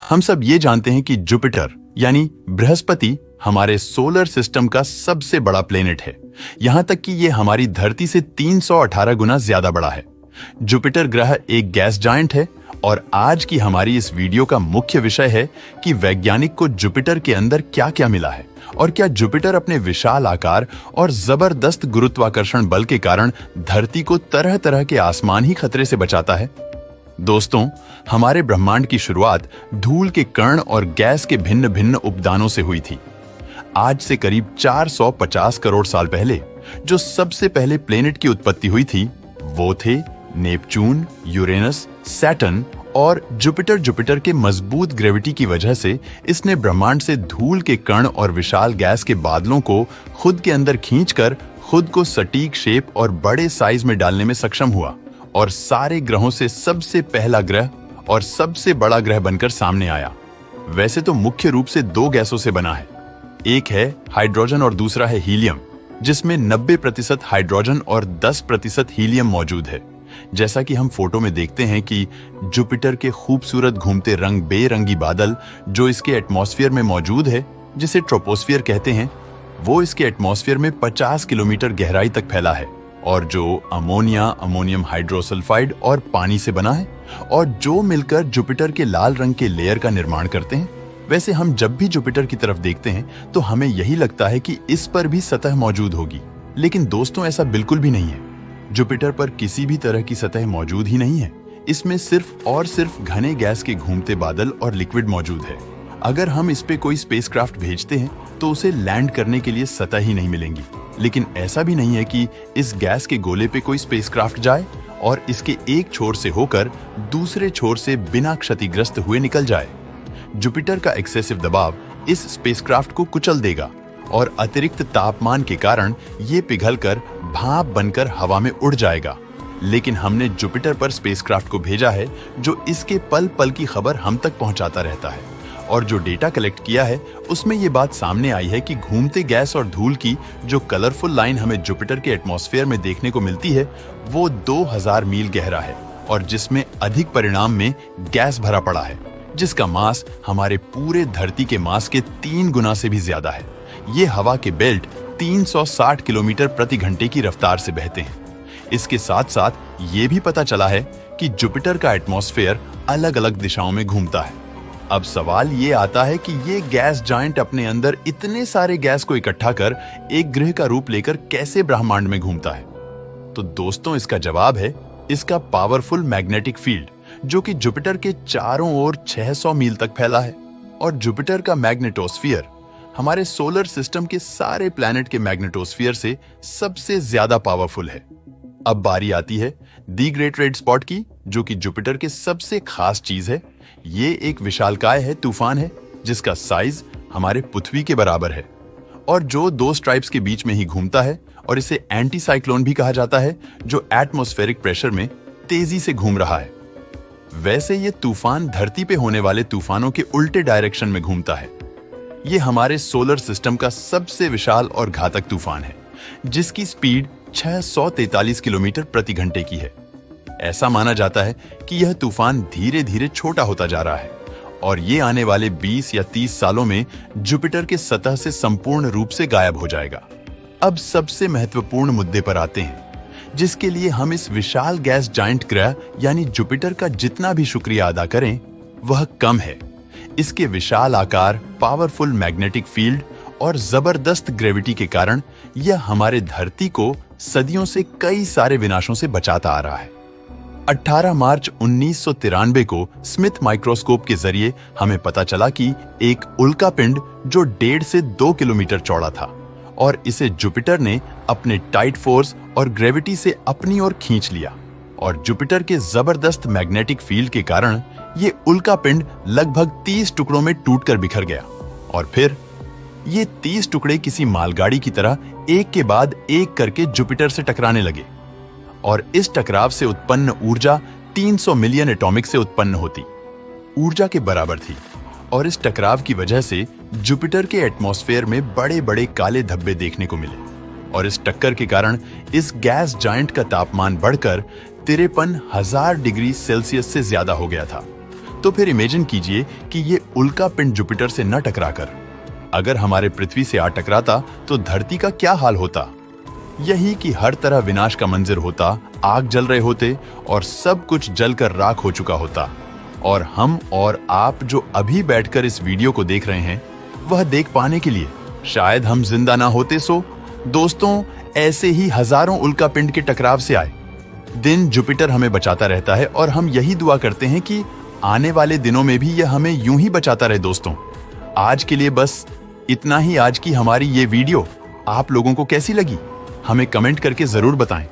हम सब ये जानते हैं कि जुपिटर यानी बृहस्पति हमारे सोलर सिस्टम का सबसे बड़ा प्लेनेट है। यहां तक कि ये हमारी धरती से 318 गुना ज्यादा बड़ा है। जुपिटर ग्रह एक गैस जायंट है और आज की हमारी इस वीडियो का मुख्य विषय है कि वैज्ञानिक को जुपिटर के अंदर क्या क्या मिला है और क्या जुपिटर अपने विशाल आकार और जबरदस्त गुरुत्वाकर्षण बल के कारण धरती को तरह तरह के आसमानी खतरे से बचाता है। दोस्तों, हमारे ब्रह्मांड की शुरुआत धूल के कण और गैस के भिन्न भिन्न उपदानों से हुई थी। आज से करीब 450 करोड़ साल पहले जो सबसे पहले प्लेनेट की उत्पत्ति हुई थी वो थे नेपच्यून, यूरेनस, सैटर्न और जुपिटर। जुपिटर के मजबूत ग्रेविटी की वजह से इसने ब्रह्मांड से धूल के कण और विशाल गैस के बादलों को खुद के अंदर खींचकर खुद को सटीक शेप और बड़े साइज में डालने में सक्षम हुआ और सारे ग्रहों से सबसे पहला ग्रह और सबसे बड़ा ग्रह बनकर सामने आया। वैसे तो मुख्य रूप से दो गैसों से बना है, एक है हाइड्रोजन और दूसरा है हीलियम, जिसमें 90% हाइड्रोजन और 10% हीलियम मौजूद है। जैसा कि हम फोटो में देखते हैं कि जुपिटर के खूबसूरत घूमते रंग बेरंगी बादल जो इसके एटमॉस्फेयर में मौजूद है, जिसे ट्रोपोस्फियर कहते हैं, वो इसके एटमॉस्फेयर में 50 किलोमीटर गहराई तक फैला है और जो अमोनिया, अमोनियम हाइड्रोसल्फाइड और पानी से बना है और जो मिलकर जुपिटर के लाल रंग के लेयर का निर्माण करते हैं। वैसे हम जब भी जुपिटर की तरफ देखते हैं तो हमें यही लगता है कि इस पर भी सतह मौजूद होगी, लेकिन दोस्तों ऐसा बिल्कुल भी नहीं है। जुपिटर पर किसी भी तरह की सतह मौजूद ही नहीं है। इसमें सिर्फ और सिर्फ घने गैस के घूमते बादल और लिक्विड मौजूद है। अगर हम इस पे कोई स्पेसक्राफ्ट भेजते हैं तो उसे लैंड करने के लिए सतह ही नहीं मिलेंगी। लेकिन ऐसा भी नहीं है कि इस गैस के गोले पे कोई स्पेसक्राफ्ट जाए और इसके एक छोर से होकर दूसरे छोर से बिना क्षतिग्रस्त हुए निकल जाए। जुपिटर का एक्सेसिव दबाव इस स्पेसक्राफ्ट को कुचल देगा और अतिरिक्त तापमान के कारण ये पिघलकर भाप बनकर हवा में उड़ जाएगा। लेकिन हमने जुपिटर पर स्पेसक्राफ्ट को भेजा है जो इसके पल पल की खबर हम तक पहुंचाता रहता है और जो डेटा कलेक्ट किया है उसमें ये बात सामने आई है कि घूमते गैस और धूल की जो कलरफुल लाइन हमें जुपिटर के एटमॉस्फेयर में देखने को मिलती है वो 2000 मील गहरा है और जिसमें अधिक परिणाम में गैस भरा पड़ा है, जिसका मास हमारे पूरे धरती के मास के 3 गुना से भी ज्यादा है। ये हवा के बेल्ट 360 किलोमीटर प्रति घंटे की रफ्तार से बहते हैं। इसके साथ साथ ये भी पता चला है कि जुपिटर का एटमॉस्फेयर अलग अलग दिशाओं में घूमता है। अब सवाल ये आता है कि ये गैस जायंट अपने अंदर इतने सारे गैस को इकट्ठा कर एक ग्रह का रूप लेकर कैसे ब्रह्मांड में घूमता है? तो दोस्तों इसका जवाब है इसका पावरफुल मैग्नेटिक फील्ड, जो कि जुपिटर के चारों ओर 600 मील तक फैला है। और जुपिटर का मैग्नेटोस्फीयर हमारे सोलर सिस्टम के सारे प्लैनेट के मैग्नेटोस्फीयर से सबसे ज्यादा पावरफुल है। अब बारी आती है दी ग्रेट रेड स्पॉट की, जो कि जुपिटर के सबसे खास चीज है। ये एक विशालकाय है तूफान है जिसका साइज हमारे पृथ्वी के बराबर है और जो 2 स्ट्राइप्स के बीच में ही घूमता है और इसे एंटी साइक्लोन भी कहा जाता है, जो एटमॉस्फेरिक प्रेशर में तेजी से घूम रहा है। वैसे ये तूफान धरती पे होने वाले तूफानों के उल्टे डायरेक्शन में घूमता है। ये हमारे सोलर सिस्टम का सबसे विशाल और घातक तूफान है जिसकी स्पीड 643 किलोमीटर प्रति घंटे की है। ऐसा माना जाता है कि यह तूफान धीरे धीरे छोटा होता जा रहा है और ये आने वाले 20 या 30 सालों में जुपिटर के सतह से संपूर्ण रूप से गायब हो जाएगा। अब सबसे महत्वपूर्ण मुद्दे पर आते हैं, जिसके लिए हम इस विशाल गैस जायंट ग्रह यानी जुपिटर का जितना भी शुक्रिया अदा करें वह कम है। इसके विशाल आकार, पावरफुल मैग्नेटिक फील्ड और जबरदस्त ग्रेविटी के कारण यह हमारे धरती को सदियों से कई सारे विनाशों से बचाता आ रहा है। 18 मार्च 1993 को स्मिथ माइक्रोस्कोप के जरिए हमें पता चला कि एक उल्का पिंड जो 1.5 से 2 किलोमीटर चौड़ा था और इसे जुपिटर ने अपने टाइट फोर्स और ग्रेविटी से अपनी ओर खींच लिया और जुपिटर के जबरदस्त मैग्नेटिक फील्ड के कारण ये उल्का पिंड लगभग 30 टुकड़ों में टूटकर बिखर गया और फिर ये 30 टुकड़े किसी मालगाड़ी की तरह एक के बाद एक करके जुपिटर से टकराने लगे और इस टकराव से उत्पन्न ऊर्जा 300 मिलियन एटॉमिक से उत्पन्न होती ऊर्जा के बराबर थी और इस टकराव की वजह से जुपिटर के एटमॉस्फेयर में बड़े बड़े काले धब्बे देखने को मिले और इस टक्कर के कारण इस गैस जायंट का तापमान बढ़कर 53,000 डिग्री सेल्सियस से ज्यादा हो गया था। तो फिर इमेजिन कीजिए कि ये उल्का पिंड जुपिटर से न टकराकर अगर हमारे पृथ्वी से आ टकराता तो धरती का क्या हाल होता। यही कि हर तरह विनाश का मंजर होता, आग जल रहे होते और सब कुछ जलकर राख हो चुका होता। और हम और आप जो अभी बैठकर इस वीडियो को देख रहे हैं, वह देख पाने के लिए शायद हम जिंदा ना होते। सो दोस्तों, ऐसे ही हजारों उल्का पिंड के टकराव से आए दिन जुपिटर हमें बचाता रहता है और हम यही दुआ करते हैं कि आने वाले दिनों में भी यह हमें यूं ही बचाता रहे। दोस्तों, आज के लिए बस इतना ही। आज की हमारी ये वीडियो आप लोगों को कैसी लगी, हमें कमेंट करके जरूर बताएं।